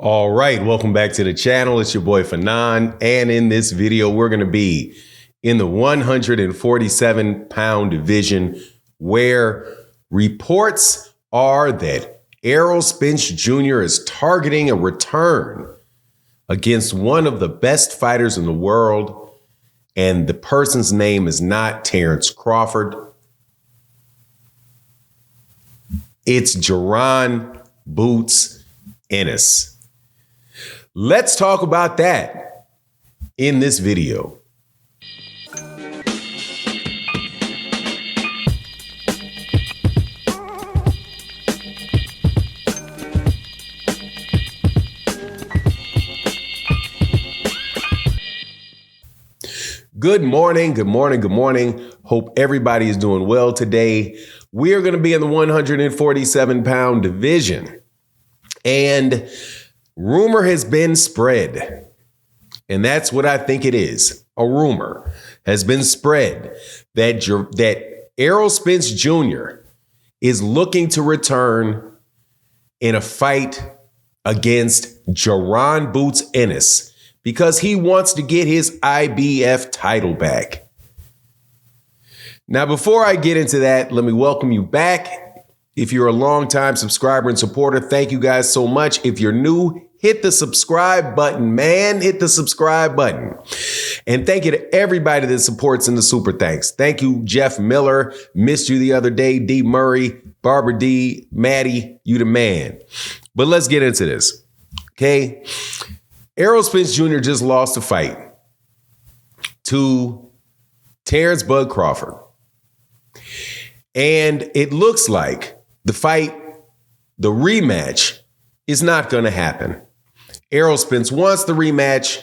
All right, welcome back to the channel. It's your boy Fanon, and in this video, we're going to be in the 147-pound division, where reports are that Errol Spence Jr. is targeting a return against one of the best fighters in the world, and the person's name is not Terrence Crawford. It's Jaron Boots Ennis. Let's talk about that in this video. Good morning, good morning, good morning. Hope everybody is doing well today. We are going to be in the 147-pound division, and rumor has been spread, and that's what I think it is. A rumor has been spread that Errol Spence Jr. is looking to return in a fight against Jaron Boots Ennis because he wants to get his IBF title back. Now, before I get into that, let me welcome you back. If you're a longtime subscriber and supporter, thank you guys so much. If you're new, hit the subscribe button, man. Hit the subscribe button. And thank you to everybody that supports in the super thanks. Thank you, Jeff Miller. Missed you the other day. D. Murray, Barbara D. Maddie, you the man. But let's get into this. Okay. Errol Spence Jr. just lost a fight to Terrence Bud Crawford. And it looks like the rematch is not going to happen. Errol Spence wants the rematch.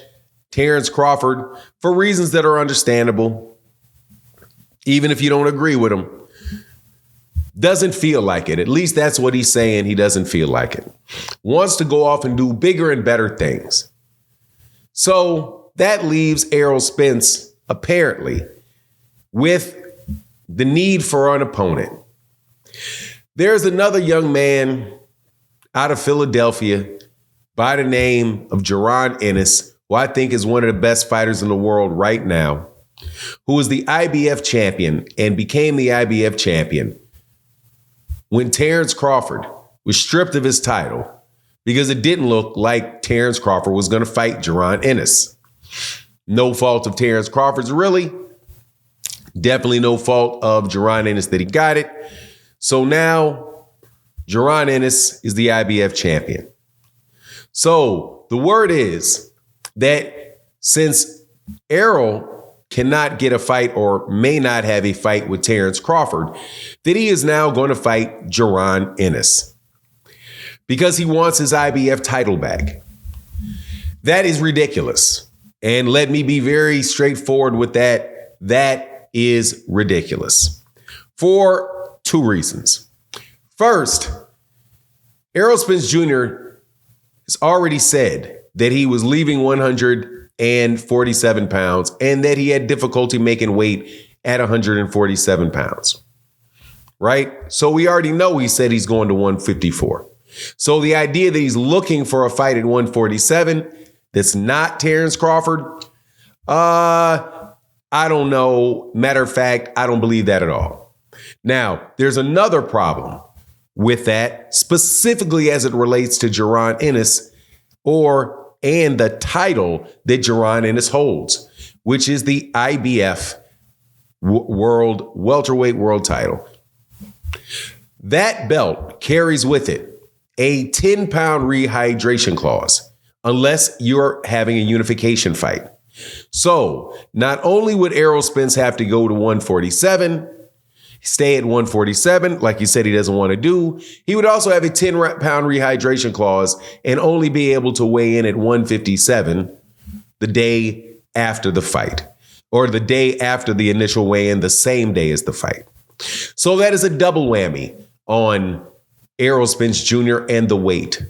Terrence Crawford, for reasons that are understandable, even if you don't agree with him, doesn't feel like it. At least that's what he's saying. He doesn't feel like it. Wants to go off and do bigger and better things. So that leaves Errol Spence, apparently, with the need for an opponent. There's another young man out of Philadelphia by the name of Jaron Ennis, who I think is one of the best fighters in the world right now, who is the IBF champion and became the IBF champion when Terrence Crawford was stripped of his title because it didn't look like Terrence Crawford was going to fight Jaron Ennis. No fault of Terrence Crawford's, really. Definitely no fault of Jaron Ennis that he got it. So now Jaron Ennis is the IBF champion. So the word is that since Errol cannot get a fight or may not have a fight with Terrence Crawford, that he is now going to fight Jaron Ennis because he wants his IBF title back. That is ridiculous. And let me be very straightforward with that. That is ridiculous for two reasons. First, Errol Spence Jr. has already said that he was leaving 147 pounds and that he had difficulty making weight at 147 pounds, right? So we already know he said he's going to 154. So the idea that he's looking for a fight at 147 that's not Terrence Crawford, I don't know. Matter of fact, I don't believe that at all. Now, there's another problem with that, specifically as it relates to Jaron Ennis and the title that Jaron Ennis holds, which is the IBF welterweight world title. That belt carries with it a 10-pound rehydration clause, unless you're having a unification fight. So not only would Errol Spence have to go to 147, stay at 147, like he said he doesn't want to do, he would also have a 10-pound rehydration clause and only be able to weigh in at 157 the day after the fight, or the day after the initial weigh-in, the same day as the fight. So that is a double whammy on Errol Spence Jr. and the weight.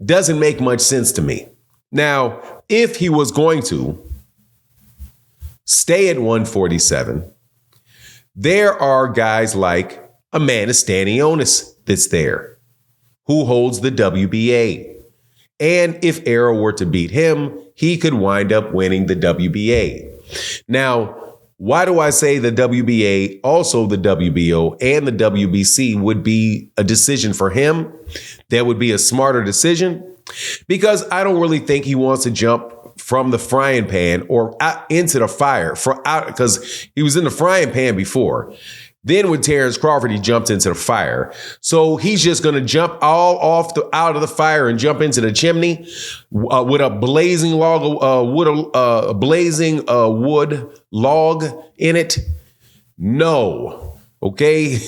Doesn't make much sense to me. Now, if he was going to stay at 147, there are guys like Amanda Stanionis that's there, who holds the WBA. And if Errol were to beat him, he could wind up winning the WBA. Now, why do I say the WBA, also the WBO, and the WBC would be a decision for him? That would be a smarter decision, because I don't really think he wants to jump from the frying pan or out into the fire because he was in the frying pan before. Then with Terrence Crawford, he jumped into the fire. So he's just going to jump all out of the fire and jump into the chimney with a blazing wood log in it. No. Okay.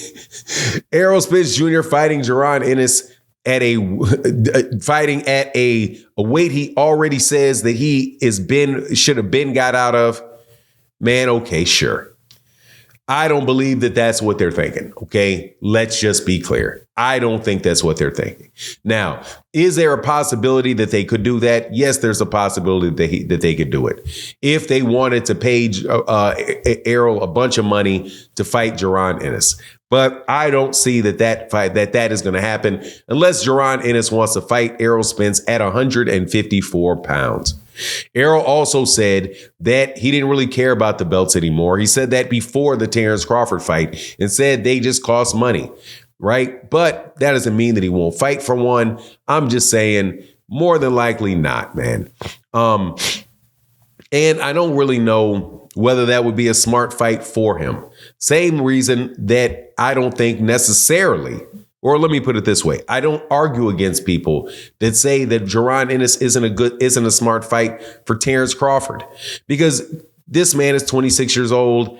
Errol Spence Jr. fighting Jaron Ennis fighting at a weight he already says that he should have been got out of. Man, okay, sure. I don't believe that that's what they're thinking. Okay, let's just be clear. I don't think that's what they're thinking. Now, is there a possibility that they could do that? Yes, there's a possibility that they could do it. If they wanted to pay Errol a bunch of money to fight Jaron Ennis. But I don't see that is going to happen unless Jaron Ennis wants to fight Errol Spence at 154 pounds. Errol also said that he didn't really care about the belts anymore. He said that before the Terrence Crawford fight and said they just cost money, right? But that doesn't mean that he won't fight for one. I'm just saying more than likely not, man. And I don't really know whether that would be a smart fight for him. Same reason that I don't think necessarily, or let me put it this way, I don't argue against people that say that Jaron Ennis isn't a smart fight for Terrence Crawford, because this man is 26 years old.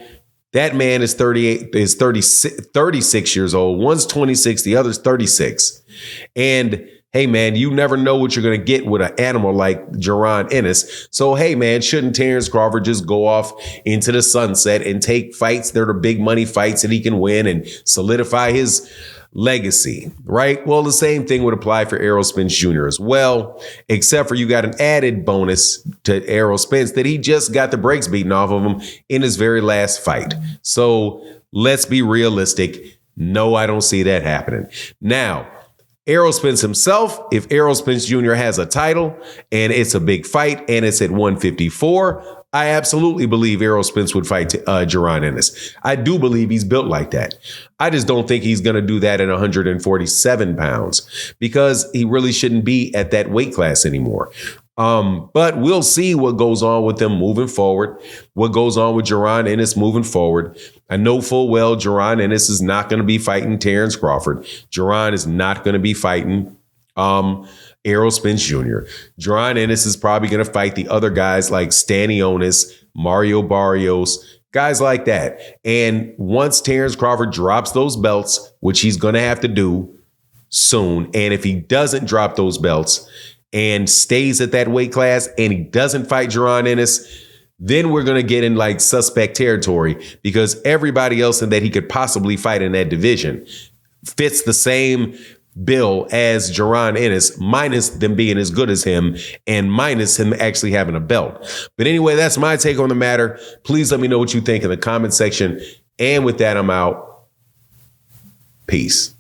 That man is 36 years old. One's 26, the other's 36. And hey, man, you never know what you're going to get with an animal like Jaron Ennis. So, hey, man, shouldn't Terrence Crawford just go off into the sunset and take fights that are big money fights that he can win and solidify his legacy, right? Well, the same thing would apply for Errol Spence Jr. as well, except for you got an added bonus to Errol Spence that he just got the brakes beaten off of him in his very last fight. So let's be realistic. No, I don't see that happening. Now, Errol Spence himself, if Errol Spence Jr. has a title and it's a big fight and it's at 154, I absolutely believe Errol Spence would fight Jaron Ennis. I do believe he's built like that. I just don't think he's going to do that at 147 pounds because he really shouldn't be at that weight class anymore. But we'll see what goes on with them moving forward, what goes on with Jaron Ennis moving forward. I know full well Jaron Ennis is not going to be fighting Terrence Crawford. Jaron is not going to be fighting Errol Spence Jr. Jaron Ennis is probably going to fight the other guys like Stanionis, Mario Barrios, guys like that. And once Terrence Crawford drops those belts, which he's going to have to do soon, and if he doesn't drop those belts and stays at that weight class and he doesn't fight Jaron Ennis, then we're going to get in like suspect territory because everybody else that he could possibly fight in that division fits the same bill as Jaron Ennis, minus them being as good as him and minus him actually having a belt. But anyway, that's my take on the matter. Please let me know what you think in the comment section. And with that, I'm out. Peace.